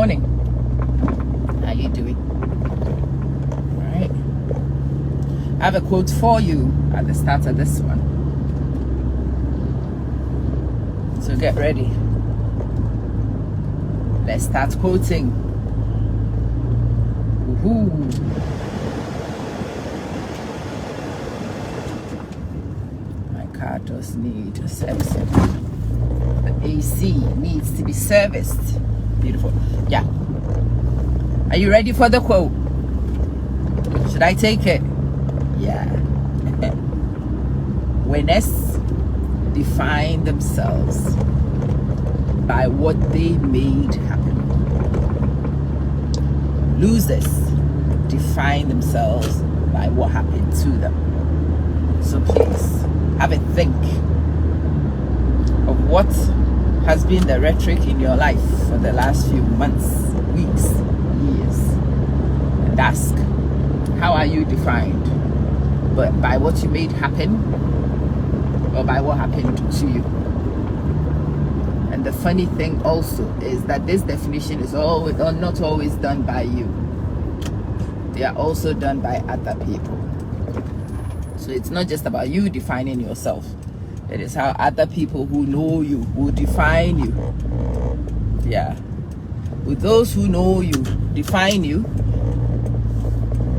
morning. How you doing? All right. I have a quote for you at the start of this one. So get ready. Let's start quoting. Woohoo. My car does need a servicing. The AC needs to be serviced. Beautiful. Yeah. Are you ready for the quote? Should I take it? Yeah. Winners define themselves by what they made happen. Losers define themselves by what happened to them. So please have a think of what has been the rhetoric in your life for the last few months, weeks, years, and ask, how are you defined? But by what you made happen, or by what happened to you? And the funny thing also is that this definition is always, or not always, done by you. They are also done by other people. So it's not just about you defining yourself. It is how other people who know you will define you. Yeah. With those who know you, define you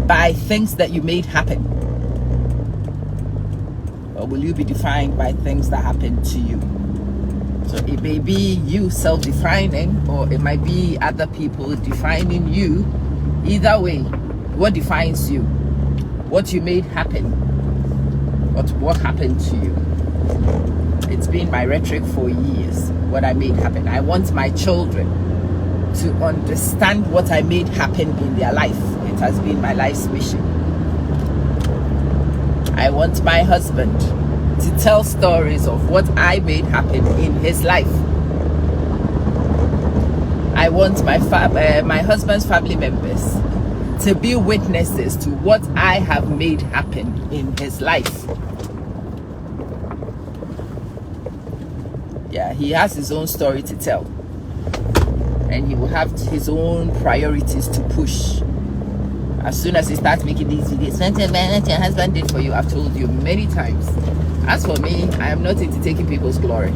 by things that you made happen. Or will you be defined by things that happen to you? So it may be you self-defining, or it might be other people defining you. Either way, what defines you? What you made happen? What happened to you? It's been my rhetoric for years, what I made happen. I want my children to understand what I made happen in their life. It has been my life's mission. I want my husband to tell stories of what I made happen in his life. I want my husband's family members to be witnesses to what I have made happen in his life. Yeah, he has his own story to tell, and he will have his own priorities to push. As soon as he starts making these videos, what your husband did for you, I've told you many times. As for me, I am not into taking people's glory.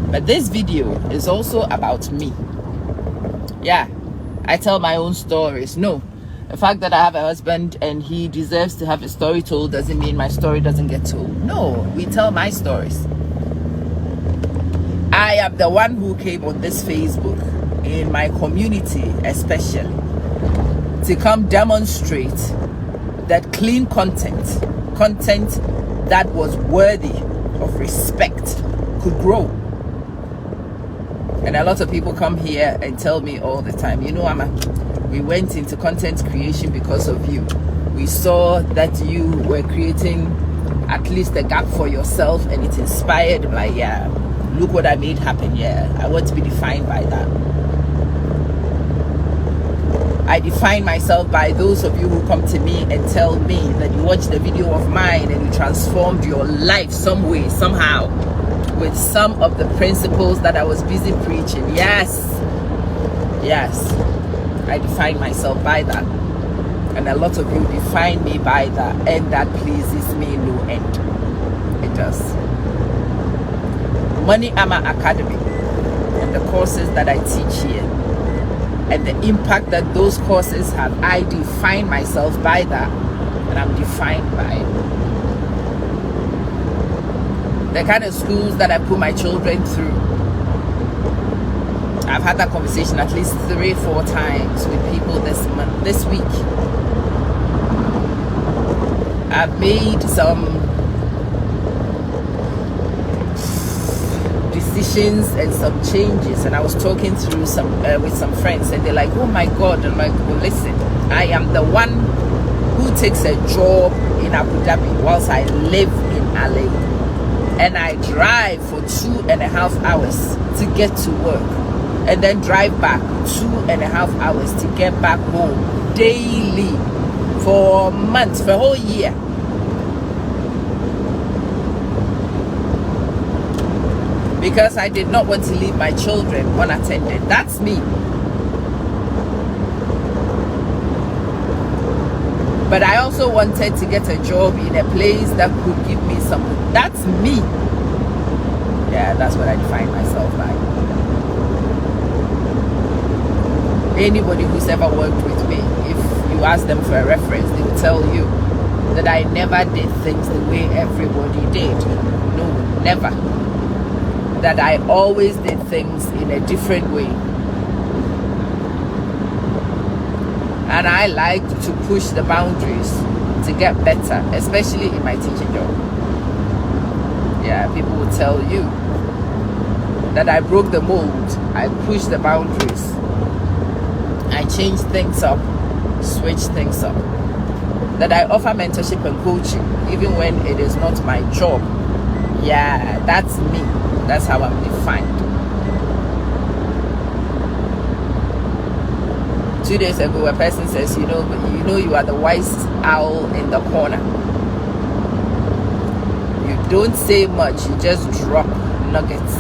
But this video is also about me. Yeah, I tell my own stories. No, the fact that I have a husband and he deserves to have a story told doesn't mean my story doesn't get told. No, we tell my stories. I am the one who came on this Facebook, in my community especially, to come demonstrate that clean content that was worthy of respect could grow. And a lot of people come here and tell me all the time, you know, we went into content creation because of you. We saw that you were creating at least a gap for yourself and it inspired. I'm like, yeah, look what I made happen. Yeah, I want to be defined by that. I define myself by those of you who come to me and tell me that you watched the video of mine and you transformed your life some way, somehow, with some of the principles that I was busy preaching. Yes, I define myself by that. And a lot of you define me by that, and that pleases me no end. It does. Money Ama Academy and the courses that I teach here, and the impact that those courses have, I define myself by that, and I'm defined by it. The kind of schools that I put my children through, I've had that conversation at least 3 or 4 times with people this week. I've made some decisions and some changes, and I was talking through with some friends, and they're like, oh my God. I'm like, well, listen, I am the one who takes a job in Abu Dhabi whilst I live in LA, and I drive for 2.5 hours to get to work, and then drive back 2.5 hours to get back home daily for months, for a whole year. Because I did not want to leave my children unattended. That's me. But I also wanted to get a job in a place that could give me something. That's me. Yeah, that's what I define myself by. Anybody who's ever worked with me, if you ask them for a reference, they will tell you that I never did things the way everybody did. No, never. That I always did things in a different way. And I like to push the boundaries to get better, especially in my teaching job. Yeah, people will tell you that I broke the mold, I pushed the boundaries, I changed things up, switched things up. That I offer mentorship and coaching even when it is not my job. Yeah, that's me. That's how I'm defined. 2 days ago, a person says, you know you are the wise owl in the corner. You don't say much, you just drop nuggets.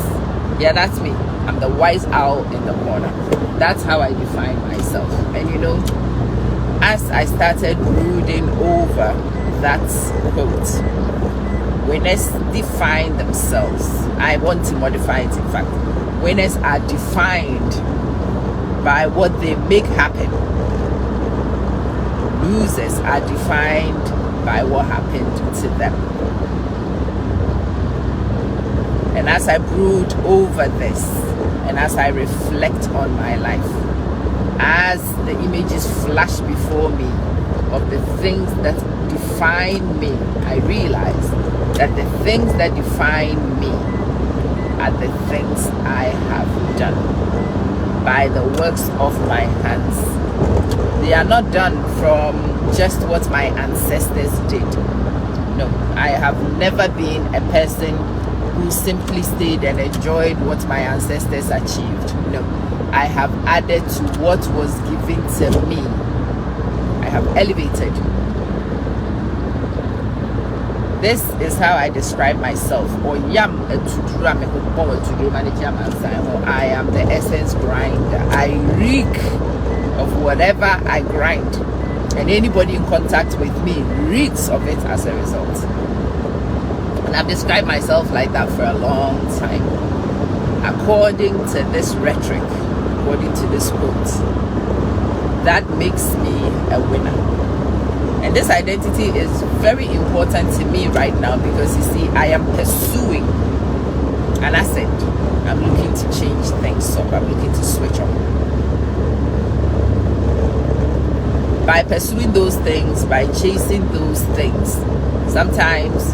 Yeah, that's me. I'm the wise owl in the corner. That's how I define myself. And as I started brooding over that quote, winners define themselves. I want to modify it, in fact. Winners are defined by what they make happen. Losers are defined by what happened to them. And as I brood over this, and as I reflect on my life, as the images flash before me of the things that define me, I realize that the things that define me are the things I have done by the works of my hands. They are not done from just what my ancestors did. No, I have never been a person who simply stayed and enjoyed what my ancestors achieved. No, I have added to what was given to me. I have elevated. This is how I describe myself. I am the essence grinder. I reek of whatever I grind. And anybody in contact with me reeks of it as a result. And I've described myself like that for a long time. According to this rhetoric, according to this quote, that makes me a winner. And this identity is very important to me right now because you see, I am pursuing an asset. I'm looking to change things up. I'm looking to switch up. By pursuing those things, by chasing those things, sometimes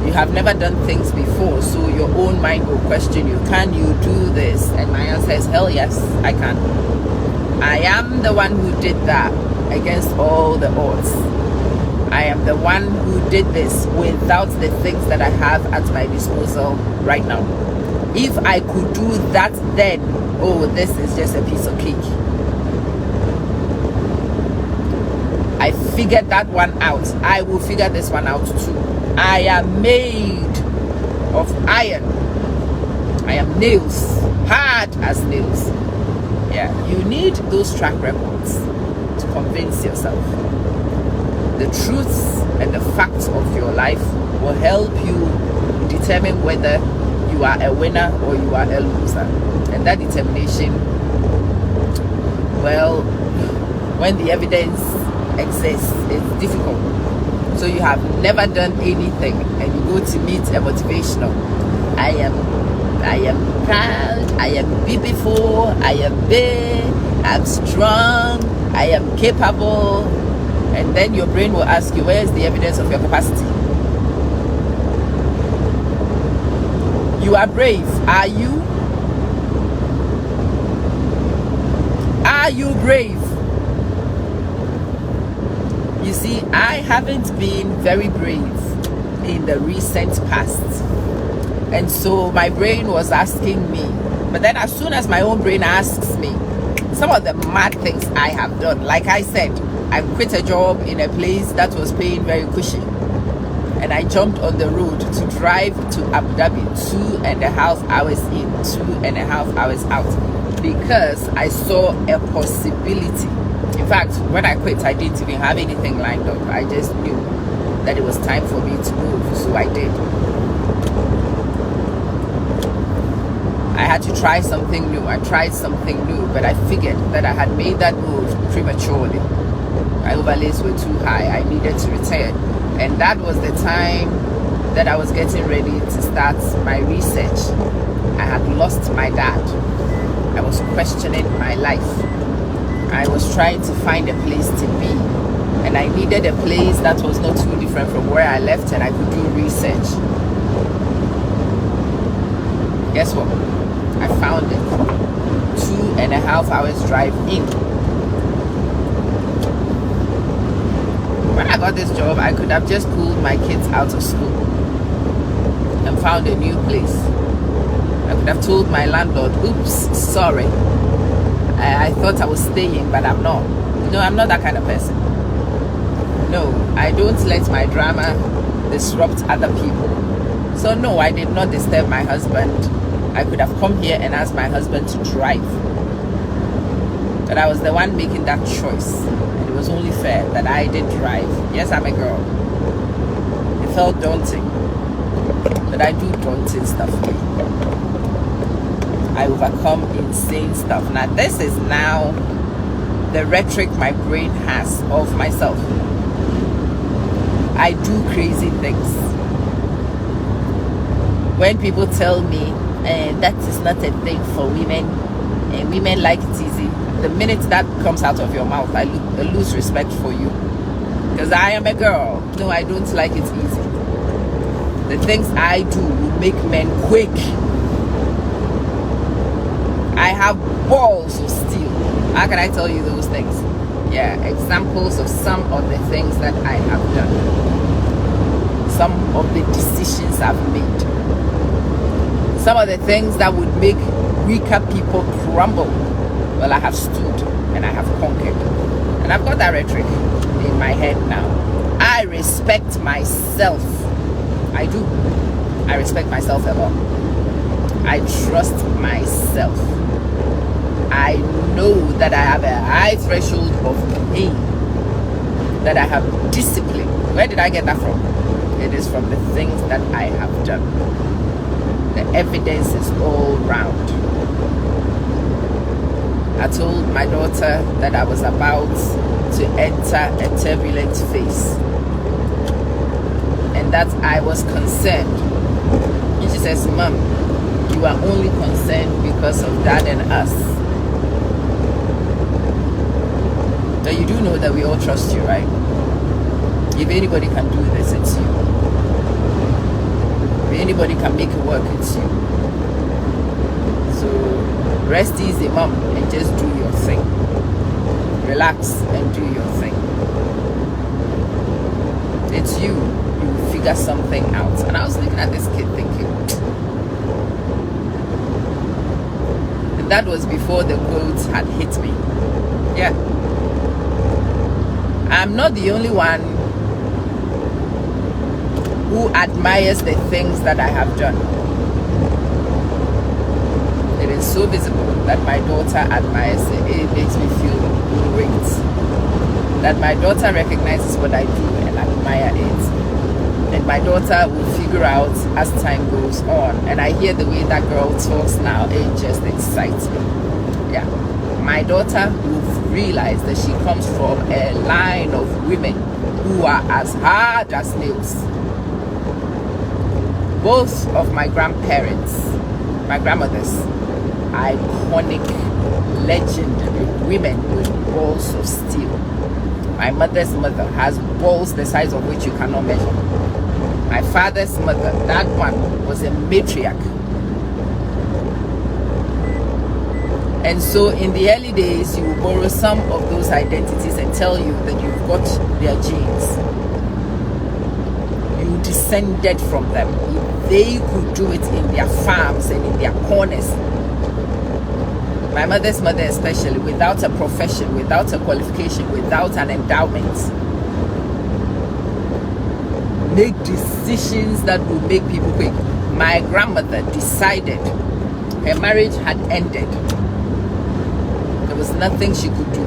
you have never done things before, so your own mind will question you. Can you do this? And my answer is hell yes, I can. I am the one who did that against all the odds. I am the one who did this without the things that I have at my disposal right now. If I could do that then, oh, this is just a piece of cake. I figured that one out. I will figure this one out too. I am made of iron. I am nails, hard as nails. Yeah, you need those track records to convince yourself. The truths and the facts of your life will help you determine whether you are a winner or you are a loser. And that determination, well, when the evidence exists, it's difficult. So you have never done anything and you go to meet a motivational. I am proud, I am beautiful, I am big, I'm strong, I am capable. And then your brain will ask you, where is the evidence of your capacity? You are brave. Are you? Are you brave? You see, I haven't been very brave in the recent past. And so my brain was asking me. But then as soon as my own brain asks me, some of the mad things I have done, like I said, I quit a job in a place that was paying very cushy. And I jumped on the road to drive to Abu Dhabi 2.5 hours in, 2.5 hours out. Because I saw a possibility. In In fact, when I quit, I didn't even have anything lined up. I just knew that it was time for me to move, so I did. I had to try something new. I tried something new, but I figured that I had made that move prematurely. My overlays were too high. I needed to return. And that was the time that I was getting ready to start my research. I had lost my dad. I was questioning my life. I was trying to find a place to be. And I needed a place that was not too different from where I left, and I could do research. Guess what? I found it. 2.5 hours drive in. When I got this job, I could have just pulled my kids out of school and found a new place. I could have told my landlord, oops, sorry, I thought I was staying, but I'm not. No, I'm not that kind of person. No, I don't let my drama disrupt other people. So no, I did not disturb my husband. I could have come here and asked my husband to drive. But I was the one making that choice. And it was only fair that I did drive. Yes, I'm a girl. It felt daunting. But I do daunting stuff. I overcome insane stuff. Now this is now the rhetoric my brain has of myself. I do crazy things. When people tell me that is not a thing for women and women like it easy, the minute that comes out of your mouth, I lose respect for you, because I am a girl. No, I don't like it easy. The things I do will make men quake. I have balls of steel. How can I tell you those things? Yeah, examples of some of the things that I have done. Some of the decisions I've made. Some of the things that would make weaker people crumble. Well, I have stood and I have conquered. And I've got that rhetoric in my head now. I respect myself. I do. I respect myself a lot. I trust myself. I know that I have a high threshold of pain, that I have discipline. Where did I get that from? It is from the things that I have done. The evidence is all round. I told my daughter that I was about to enter a turbulent phase and that I was concerned. And she says, Mom, you are only concerned because of Dad and us. But you do know that we all trust you, right? If anybody can do this, it's you. If anybody can make it work, it's you. So rest easy, Mom, and just do your thing. Relax and do your thing. It's you. You will figure something out. And I was looking at this kid thinking, and that was before the quotes had hit me. Yeah. I'm not the only one who admires the things that I have done. It is so visible that my daughter admires it. It makes me feel great. That my daughter recognizes what I do and admire it. And my daughter will figure out as time goes on. And I hear the way that girl talks now, it just excites me. Yeah. My daughter will realize that she comes from a line of women who are as hard as nails. Both of my grandparents, my grandmothers, iconic, legendary women with balls of steel. My mother's mother has balls the size of which you cannot measure. My father's mother, that one was a matriarch. And so in the early days, you will borrow some of those identities and tell you that you've got their genes. You descended from them. If they could do it in their farms and in their corners. My mother's mother especially, without a profession, without a qualification, without an endowment, make decisions that will make people quick. My grandmother decided her marriage had ended. There was nothing she could do.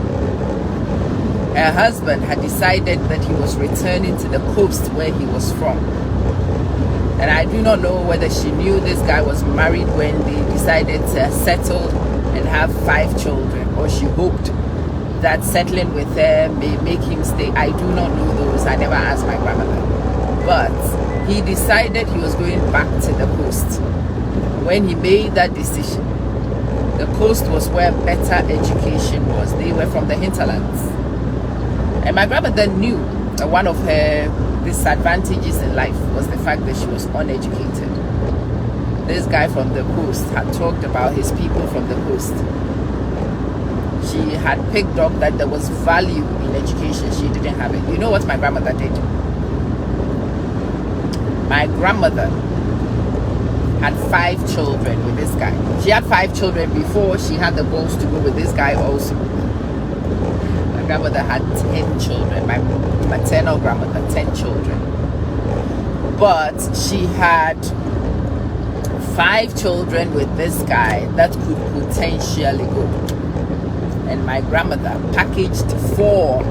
her husband had decided that he was returning to the coast where he was from. And I do not know whether she knew this guy was married when they decided to settle and have 5 children, or she hoped that settling with her may make him stay. I do not know those. I never asked my grandmother. But he decided he was going back to the coast. When he made that decision, the coast was where better education was. They were from the hinterlands. And my grandmother knew that one of her disadvantages in life was the fact that she was uneducated. This guy from the coast had talked about his people from the coast. She had picked up that there was value in education. She didn't have it. You know what my grandmother did? My grandmother had 5 children with this guy. She had 5 children before she had the balls to go with this guy also. My grandmother had 10 children. My maternal grandmother, 10 children. But she had 5 children with this guy that could potentially go. And my grandmother packaged 4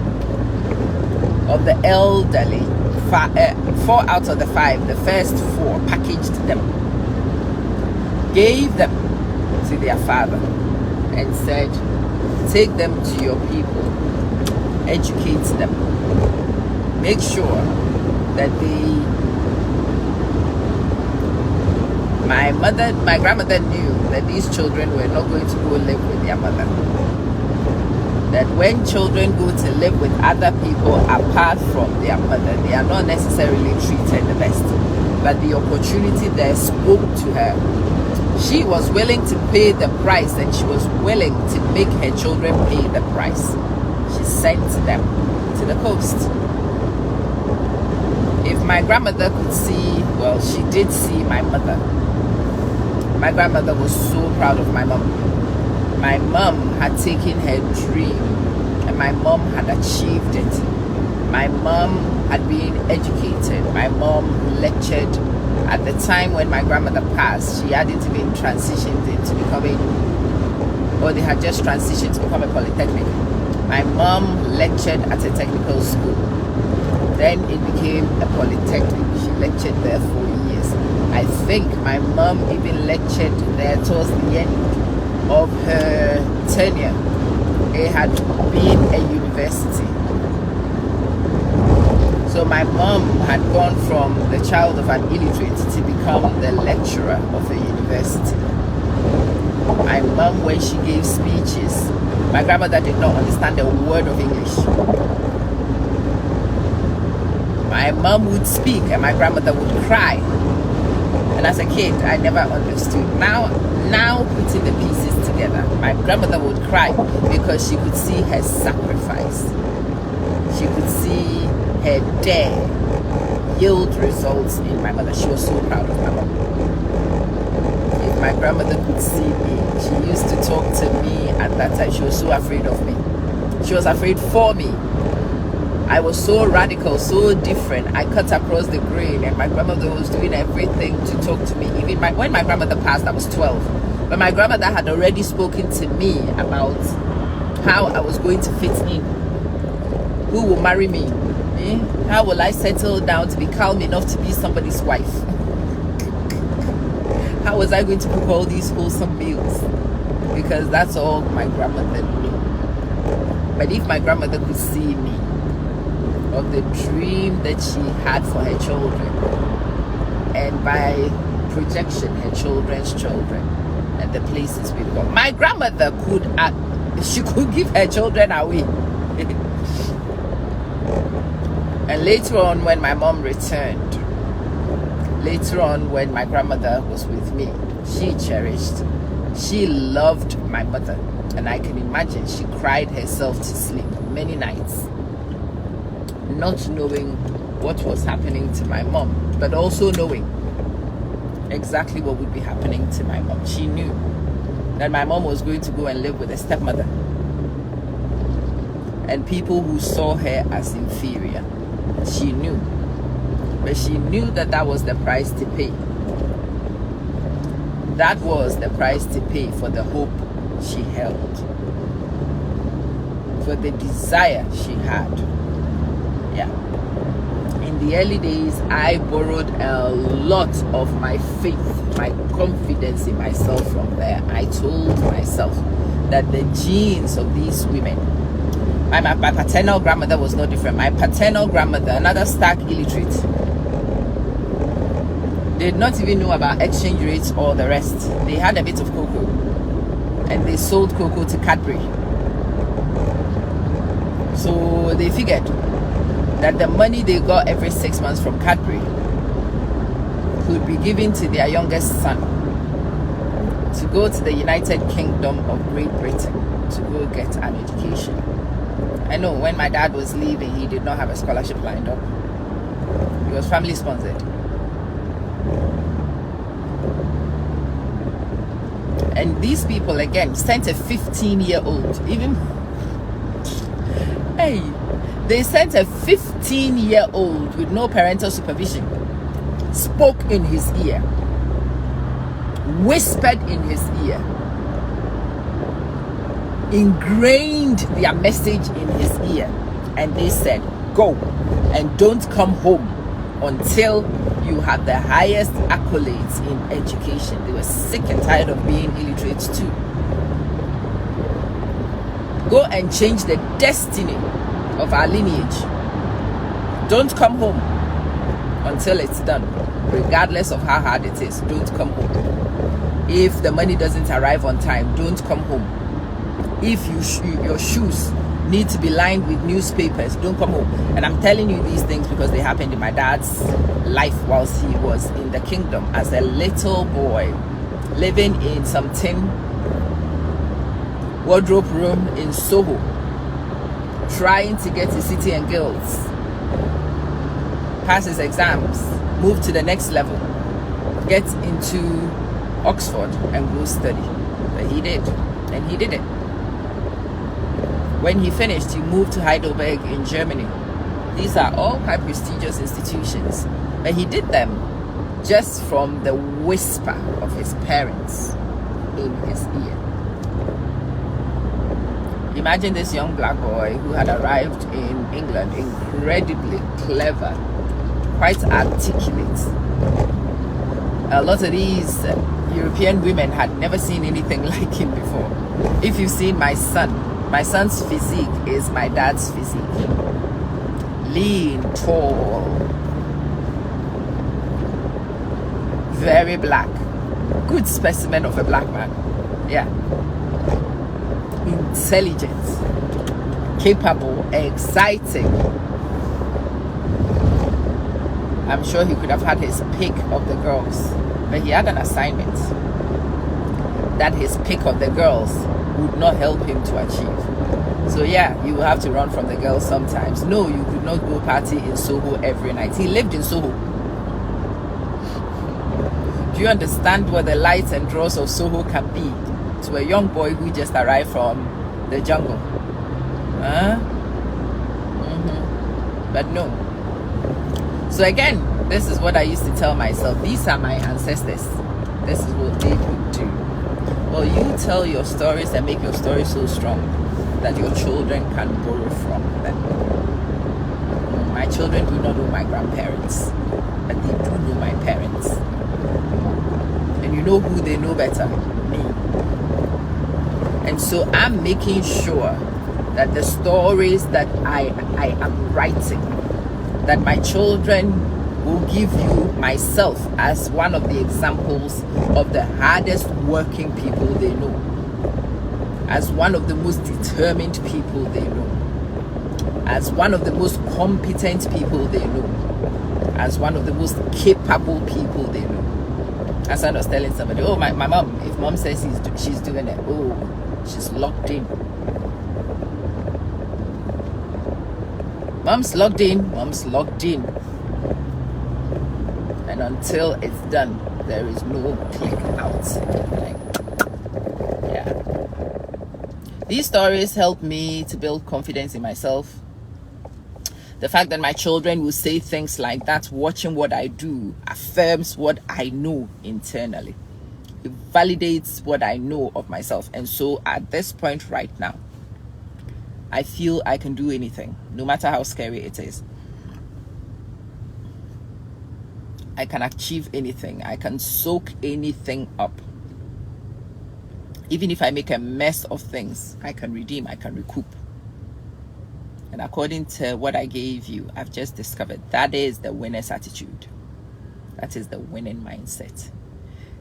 of the elderly, 4 out of the 5, the first 4, packaged them, gave them to their father, and said, take them to your people, educate them, make sure that my grandmother knew that these children were not going to go live with their mother. That when children go to live with other people apart from their mother, they are not necessarily treated the best. But the opportunity there spoke to her. She was willing to pay the price, and she was willing to make her children pay the price. She sent them to the coast. If my grandmother could see, well, she did see my mother. My grandmother was so proud of my mom. My mom had taken her dream, and my mom had achieved it. My mom had been educated. My mom lectured. At the time when my grandmother passed, she hadn't even transitioned into becoming, or they had just transitioned to become a polytechnic. My mom lectured at a technical school. Then it became a polytechnic. She lectured there for years. I think my mom even lectured there towards the end of her tenure. It had been a university. So my mom had gone from the child of an illiterate to become the lecturer of a university. My mom, when she gave speeches, my grandmother did not understand a word of English. My mom would speak and my grandmother would cry. And as a kid, I never understood. Now putting the pieces together, my grandmother would cry because she could see her sacrifice. She could see her dare yield results in my mother. She was so proud of my mom. If my grandmother could see me, she used to talk to me at that time. She was so afraid of me. She was afraid for me. I was so radical, so different. I cut across the grain, and my grandmother was doing everything to talk to me. Even when my grandmother passed, I was 12. But my grandmother had already spoken to me about how I was going to fit in. Who will marry me? How will I settle down to be calm enough to be somebody's wife? How was I going to cook all these wholesome meals? Because that's all my grandmother knew. But if my grandmother could see me, of the dream that she had for her children, and by projection her children's children, and the places we've gone, my grandmother she could give her children away. And later on, when my mom returned, later on when my grandmother was with me, she loved my mother, and I can imagine she cried herself to sleep many nights, not knowing what was happening to my mom, but also knowing exactly what would be happening to my mom. She knew that my mom was going to go and live with a stepmother and people who saw her as inferior. She knew, but she knew that that was the price to pay. That was the price to pay for the hope she held. for the desire she had. Yeah. In the early days, I borrowed a lot of my faith, my confidence in myself from there. I told myself that the genes of these women, my paternal grandmother was no different. My paternal grandmother, another stark illiterate, did not even know about exchange rates or the rest. They had a bit of cocoa, and they sold cocoa to Cadbury. So they figured that the money they got every 6 months from Cadbury could be given to their youngest son to go to the United Kingdom of Great Britain to go get an education. I know when my dad was leaving, he did not have a scholarship lined up. He was family sponsored. And these people, again, sent a 15-year-old, they sent a 15-year-old with no parental supervision, spoke in his ear, whispered in his ear, ingrained their message in his ear, and they said, go and don't come home until you have the highest accolades in education. They were sick and tired of being illiterate too. Go and change the destiny of our lineage. Don't come home until it's done, regardless of how hard it is. Don't come home. If the money doesn't arrive on time, don't come home. If your shoes need to be lined with newspapers, don't come home. And I'm telling you these things because they happened in my dad's life whilst he was in the kingdom as a little boy, living in some tin wardrobe room in Soho, trying to get to City and Guilds, pass his exams, move to the next level, get into Oxford and go study. But he did, and he did it. When he finished, he moved to Heidelberg in Germany. These are all quite prestigious institutions, but he did them just from the whisper of his parents in his ear. Imagine this young black boy who had arrived in England, incredibly clever, quite articulate. A lot of these European women had never seen anything like him before. If you've seen my son's physique is my dad's physique. Lean, tall, very black, good specimen of a black man. Yeah. Intelligent, capable, exciting. I'm sure he could have had his pick of the girls, but he had an assignment that his pick of the girls would not help him to achieve. So yeah, you will have to run from the girls sometimes. No, you could not go party in Soho every night. He lived in Soho. Do you understand what the lights and draws of Soho can be to a young boy who just arrived from the jungle? But no. So again, this is what I used to tell myself. These are my ancestors. This is what they would do. Well, you tell your stories and make your stories so strong that your children can borrow from them. My children do not know my grandparents, but they do know my parents. And you know who they know better? Me. And so I'm making sure that the stories that I am writing, that my children will give you myself as one of the examples of the hardest working people they know, as one of the most determined people they know, as one of the most competent people they know, as one of the most capable people they know. As I was telling somebody, oh, my mom, if mom says she's doing it, oh, she's locked in. Mom's locked in, mom's locked in. And until it's done, there is no click out. Yeah. These stories help me to build confidence in myself. The fact that my children will say things like that, watching what I do, affirms what I know internally. It validates what I know of myself. And so at this point right now, I feel I can do anything, no matter how scary it is. I can achieve anything. I can soak anything up. Even if I make a mess of things, I can redeem, I can recoup. And according to what I gave you, I've just discovered that is the winner's attitude. That is the winning mindset.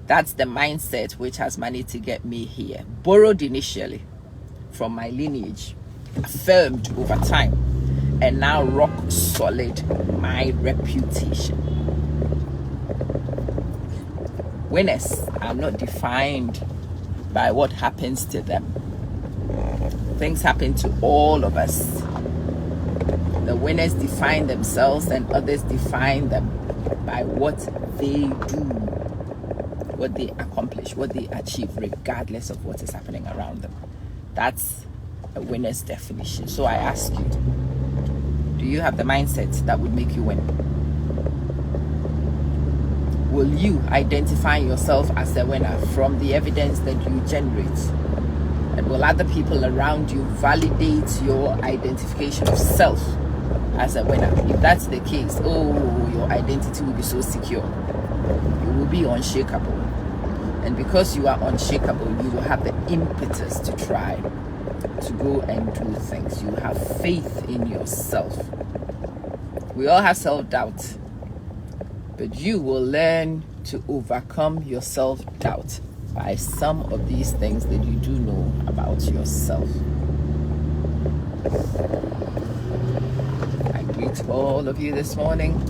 That's the mindset which has managed to get me here. Borrowed initially from my lineage, affirmed over time, and now rock solid my reputation. Winners are not defined by what happens to them. Things happen to all of us. The winners define themselves and others define them by what they do, what they accomplish, what they achieve, regardless of what is happening around them. That's a winner's definition. So I ask you, do you have the mindset that would make you win? Will you identify yourself as a winner from the evidence that you generate? And will other people around you validate your identification of self as a winner? If that's the case, your identity will be so secure. You will be unshakable. And because you are unshakable, you will have the impetus to try, to go and do things. You have faith in yourself. We all have self-doubt. But you will learn to overcome your self-doubt by some of these things that you do know about yourself. I greet all of you this morning.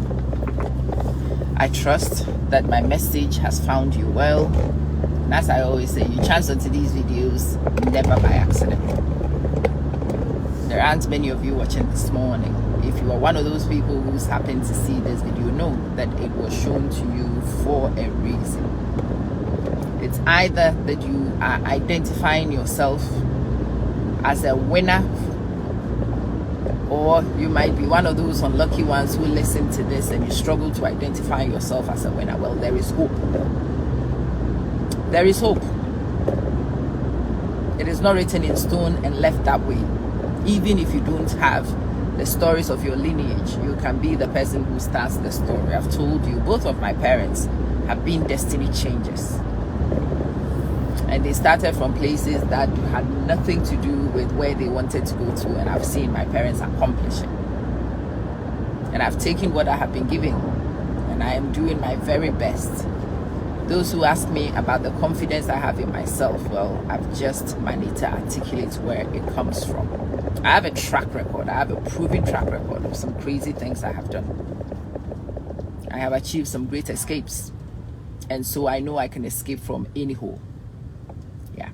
I trust that my message has found you well. And as I always say, you chance onto these videos never by accident. There aren't many of you watching this morning. If you are one of those people who's happened to see this video, know that it was shown to you for a reason. It's either that you are identifying yourself as a winner, or you might be one of those unlucky ones who listen to this and you struggle to identify yourself as a winner. Well, there is hope. There is hope. It is not written in stone and left that way. Even if you don't have the stories of your lineage, you can be the person who starts the story. I've told you, both of my parents have been destiny changers. And they started from places that had nothing to do with where they wanted to go to, and I've seen my parents accomplish it. And I've taken what I have been given, and I am doing my very best. Those who ask me about the confidence I have in myself, well, I've just managed to articulate where it comes from. I have a track record. I have a proven track record of some crazy things I have done. I have achieved some great escapes. And so I know I can escape from any hole. Yeah.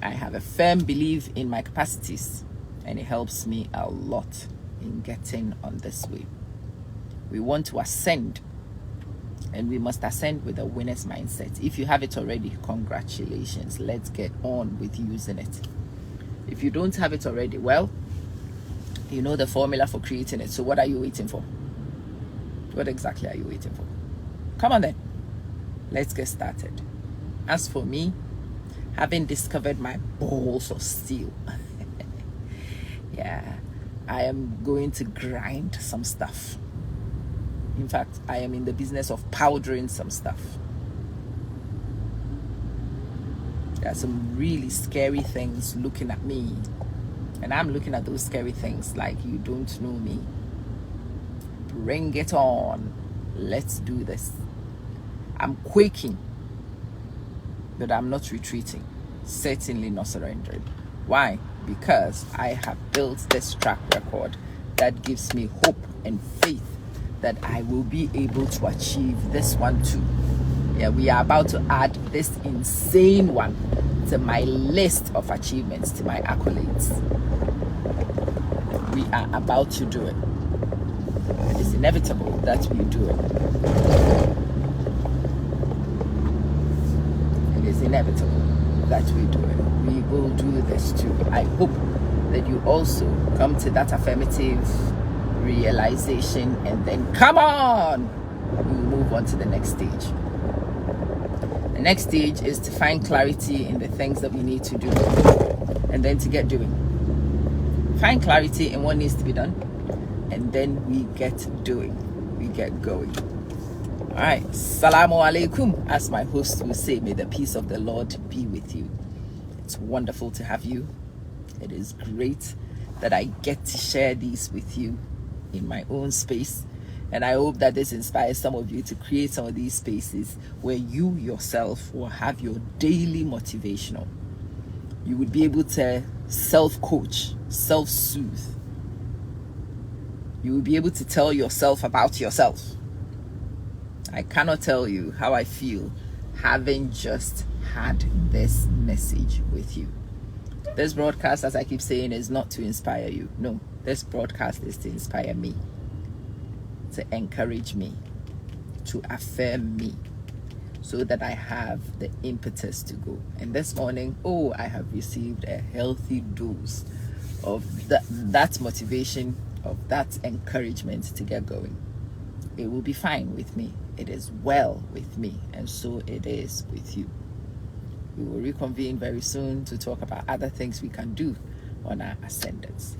I have a firm belief in my capacities, and it helps me a lot in getting on this way. We want to ascend, and we must ascend with a winner's mindset. If you have it already, congratulations. Let's get on with using it. If you don't have it already, well, you know the formula for creating it. So what are you waiting for? What exactly are you waiting for? Come on then. Let's get started. As for me, having discovered my balls of steel, yeah, I am going to grind some stuff. In fact, I am in the business of powdering some stuff. There are some really scary things looking at me, and I'm looking at those scary things like you don't know me. Bring it on. Let's do this. I'm quaking, but I'm not retreating. Certainly not surrendering. Why? Because I have built this track record that gives me hope and faith that I will be able to achieve this one too. Yeah, we are about to add this insane one to my list of achievements, to my accolades. We are about to do it. It is inevitable that we do it. It is inevitable that we do it. We will do this too. I hope that you also come to that affirmative realization, and then come on, we'll move on to the next stage. The next stage is to find clarity in the things that we need to do, and then to get doing. Find clarity in what needs to be done, and then we get doing. We get going. All right. Salamu alaikum, as my host will say. May the peace of the Lord be with you. It's wonderful to have you. It is great that I get to share these with you in my own space. And I hope that this inspires some of you to create some of these spaces where you yourself will have your daily motivational. You would be able to self-coach, self-soothe. You will be able to tell yourself about yourself. I cannot tell you how I feel having just had this message with you. This broadcast, as I keep saying, is not to inspire you. No, this broadcast is to inspire me, to encourage me, to affirm me, so that I have the impetus to go. And this morning, I have received a healthy dose of that motivation, of that encouragement to get going. It will be fine with me. It is well with me, and so it is with you. We will reconvene very soon to talk about other things we can do on our ascendance.